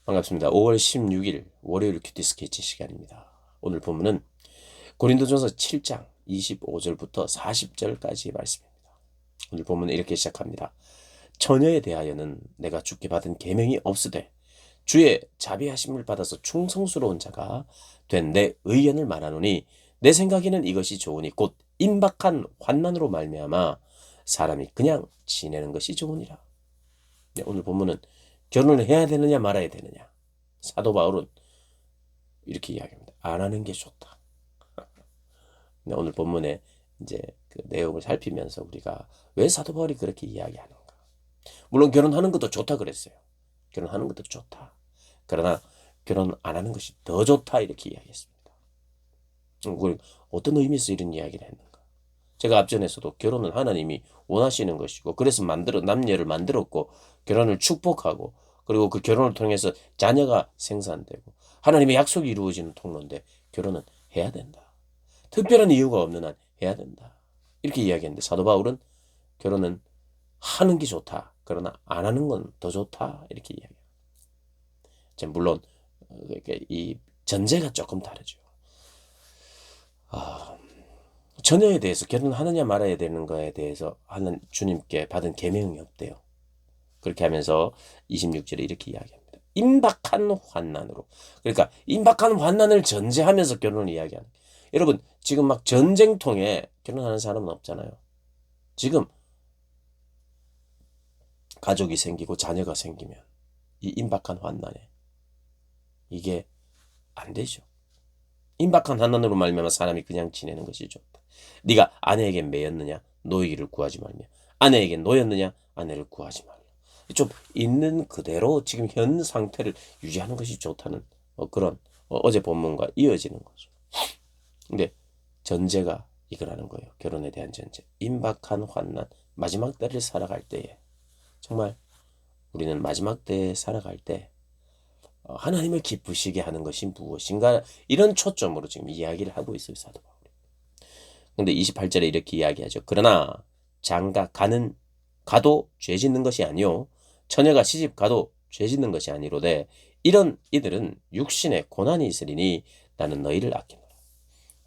반갑습니다. 5월 16일 월요일 큐티 스케치 시간입니다. 오늘 본문은 고린도전서 7장 25절부터 40절까지 말씀입니다. 오늘 본문은 이렇게 시작합니다. 처녀에 대하여는 내가 주께 받은 계명이 없으되 주의 자비하심을 받아서 충성스러운 자가 된 내 의견을 말하노니 내 생각에는 이것이 좋으니 곧 임박한 환난으로 말미암아 사람이 그냥 지내는 것이 좋으니라. 네, 오늘 본문은 결혼을 해야 되느냐 말아야 되느냐. 사도 바울은 이렇게 이야기합니다. 안 하는 게 좋다. 네, 오늘 본문에 이제 그 내용을 살피면서 우리가 왜 사도 바울이 그렇게 이야기하는가. 물론 결혼하는 것도 좋다 그랬어요. 결혼하는 것도 좋다. 그러나 결혼 안 하는 것이 더 좋다 이렇게 이야기했습니다. 어떤 의미에서 이런 이야기를 했는가. 제가 앞전에서도 결혼은 하나님이 원하시는 것이고 그래서 남녀를 만들었고 결혼을 축복하고 그리고 그 결혼을 통해서 자녀가 생산되고 하나님의 약속이 이루어지는 통로인데 결혼은 해야 된다. 특별한 이유가 없는 한 해야 된다. 이렇게 이야기했는데 사도 바울은 결혼은 하는 게 좋다. 그러나 안 하는 건 더 좋다. 이렇게 이야기합니다. 물론 이 전제가 조금 다르죠. 처녀에 대해서 결혼하느냐 말아야 되는 거에 대해서 하는 주님께 받은 계명이 없대요. 그렇게 하면서 26절에 이렇게 이야기합니다. 임박한 환난으로. 그러니까 임박한 환난을 전제하면서 결혼을 이야기하는. 여러분 지금 막 전쟁통에 결혼하는 사람은 없잖아요. 지금 가족이 생기고 자녀가 생기면 이 임박한 환난에 이게 안 되죠. 임박한 환난으로 말미암아 사람이 그냥 지내는 것이 좋다. 네가 아내에게 매였느냐 노이기를 구하지 말며 아내에게 노였느냐 아내를 구하지 말라. 좀 있는 그대로 지금 현 상태를 유지하는 것이 좋다는 그런 어제 본문과 이어지는 거죠. 근데 전제가 이거라는 거예요. 결혼에 대한 전제. 임박한 환난, 마지막 때를 살아갈 때에 정말 우리는 마지막 때에 살아갈 때 하나님을 기쁘시게 하는 것이 무엇인가 이런 초점으로 지금 이야기를 하고 있어요. 사도 바울이. 근데 28절에 이렇게 이야기하죠. 그러나 장가 가도 죄 짓는 것이 아니요 처녀가 시집 가도 죄 짓는 것이 아니로되 이런 이들은 육신의 고난이 있으리니 나는 너희를 아끼노라.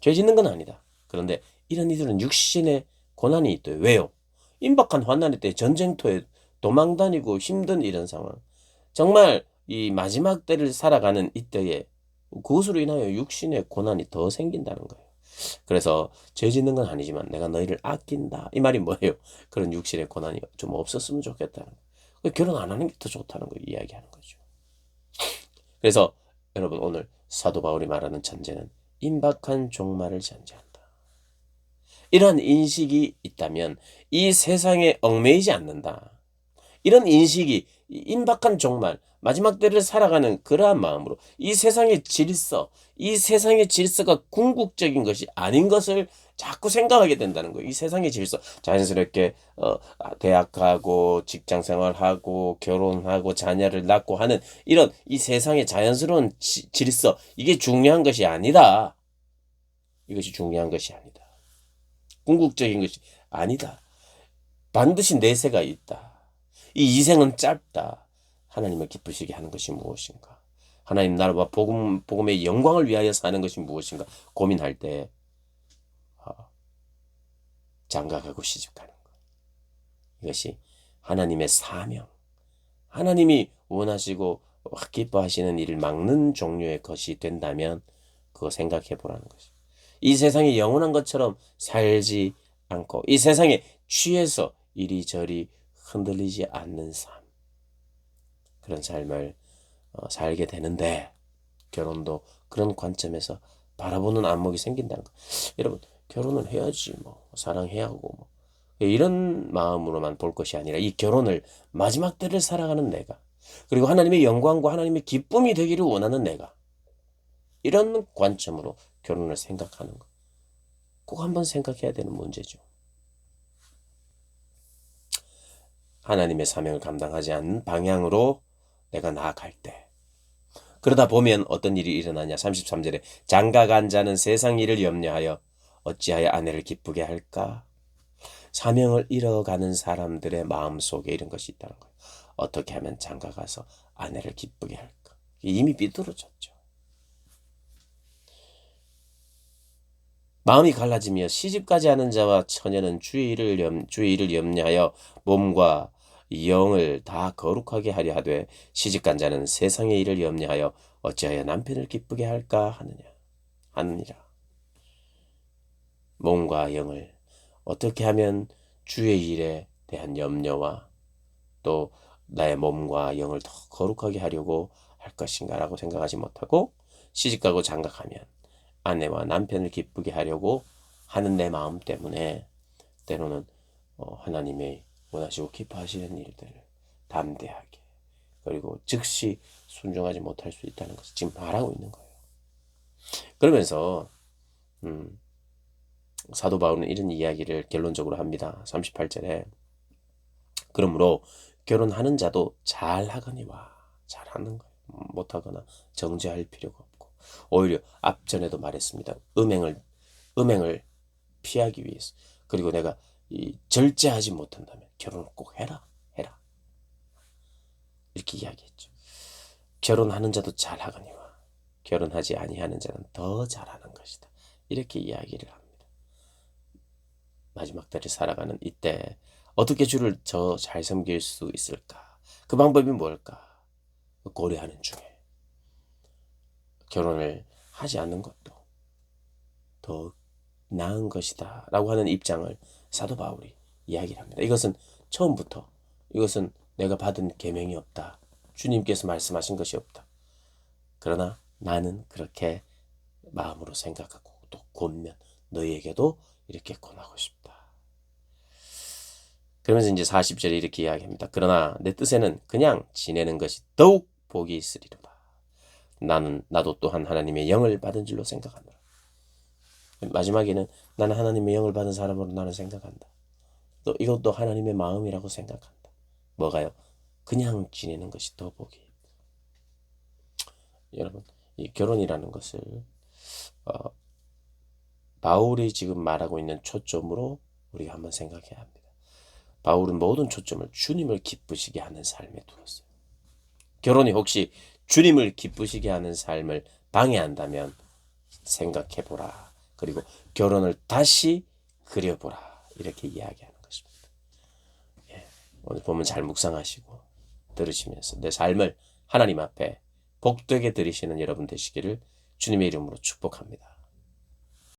죄 짓는 건 아니다. 그런데 이런 이들은 육신의 고난이 있대. 왜요? 임박한 환난의 때 전쟁터에 도망다니고 힘든 이런 상황. 정말 이 마지막 때를 살아가는 이때에 그것으로 인하여 육신의 고난이 더 생긴다는 거예요. 그래서 죄 짓는 건 아니지만 내가 너희를 아낀다. 이 말이 뭐예요? 그런 육신의 고난이 좀 없었으면 좋겠다는 거예요. 결혼 안 하는 게 더 좋다는 걸 이야기하는 거죠. 그래서 여러분 오늘 사도 바울이 말하는 전제는 임박한 종말을 전제한다. 이러한 인식이 있다면 이 세상에 얽매이지 않는다. 이런 인식이 임박한 종말, 마지막 때를 살아가는 그러한 마음으로 이 세상의 질서, 이 세상의 질서가 궁극적인 것이 아닌 것을 자꾸 생각하게 된다는 거예요. 이 세상의 질서, 자연스럽게 대학 가고 직장 생활하고 결혼하고 자녀를 낳고 하는 이런 이 세상의 자연스러운 질서, 이게 중요한 것이 아니다. 이것이 중요한 것이 아니다. 궁극적인 것이 아니다. 반드시 내세가 있다. 이 이생은 짧다. 하나님을 기쁘시게 하는 것이 무엇인가? 하나님 나라와 복음의 영광을 위하여 사는 것이 무엇인가? 고민할 때 장가가고 시집가는 것. 이것이 하나님의 사명. 하나님이 원하시고 기뻐하시는 일을 막는 종류의 것이 된다면 그거 생각해 보라는 것이. 이 세상이 영원한 것처럼 살지 않고 이 세상에 취해서 이리저리 흔들리지 않는 삶. 그런 삶을 살게 되는데 결혼도 그런 관점에서 바라보는 안목이 생긴다는 거. 여러분 결혼은 해야지 뭐 사랑해야 하고 뭐 이런 마음으로만 볼 것이 아니라 이 결혼을 마지막 때를 살아가는 내가 그리고 하나님의 영광과 하나님의 기쁨이 되기를 원하는 내가 이런 관점으로 결혼을 생각하는 것. 꼭 한번 생각해야 되는 문제죠. 하나님의 사명을 감당하지 않는 방향으로 내가 나아갈 때 그러다 보면 어떤 일이 일어나냐. 33절에 장가간 자는 세상 일을 염려하여 어찌하여 아내를 기쁘게 할까? 사명을 잃어가는 사람들의 마음속에 이런 것이 있다는 거예요. 어떻게 하면 장가가서 아내를 기쁘게 할까? 이미 삐뚤어졌죠. 마음이 갈라지며 시집가지 않은 자와 처녀는 주의 일을 염려하여 몸과 영을 다 거룩하게 하려 하되 시집간 자는 세상의 일을 염려하여 어찌하여 남편을 기쁘게 할까 하느니라. 몸과 영을 어떻게 하면 주의 일에 대한 염려와 또 나의 몸과 영을 더 거룩하게 하려고 할 것인가라고 생각하지 못하고 시집가고 장가가면 아내와 남편을 기쁘게 하려고 하는 내 마음 때문에 때로는 하나님의 원하시고 기뻐하시는 일들을 담대하게 그리고 즉시 순종하지 못할 수 있다는 것을 지금 말하고 있는 거예요. 그러면서 사도 바울은 이런 이야기를 결론적으로 합니다. 38절에 그러므로 결혼하는 자도 잘하거니와 잘하는 거예요. 못하거나 정죄할 필요가 없고 오히려 앞전에도 말했습니다. 음행을 피하기 위해서 그리고 내가 절제하지 못한다면 결혼을 꼭 해라 이렇게 이야기했죠. 결혼하는 자도 잘하거니와 결혼하지 아니하는 자는 더 잘하는 것이다. 이렇게 이야기를 합니다. 마지막 때를 살아가는 이때 어떻게 주를 더 잘 섬길 수 있을까? 그 방법이 뭘까? 고려하는 중에 결혼을 하지 않는 것도 더 나은 것이다 라고 하는 입장을 사도 바울이 이야기를 합니다. 이것은 처음부터 이것은 내가 받은 계명이 없다. 주님께서 말씀하신 것이 없다. 그러나 나는 그렇게 마음으로 생각하고 또 권면 너희에게도 이렇게 권하고 싶다. 그러면서 이제 40절에 이렇게 이야기합니다. 그러나 내 뜻에는 그냥 지내는 것이 더욱 복이 있으리로다. 나도 또한 하나님의 영을 받은 줄로 생각하노라. 마지막에는 나는 하나님의 영을 받은 사람으로 나는 생각한다. 또 이것도 하나님의 마음이라고 생각한다. 뭐가요? 그냥 지내는 것이 더 복이 있다. 여러분, 이 결혼이라는 것을 바울이 지금 말하고 있는 초점으로 우리가 한번 생각해야 합니다. 바울은 모든 초점을 주님을 기쁘시게 하는 삶에 두었어요. 결혼이 혹시 주님을 기쁘시게 하는 삶을 방해한다면 생각해보라. 그리고 결혼을 다시 그려보라. 이렇게 이야기하는 것입니다. 오늘 보면 잘 묵상하시고 들으시면서 내 삶을 하나님 앞에 복되게 드리시는 여러분 되시기를 주님의 이름으로 축복합니다.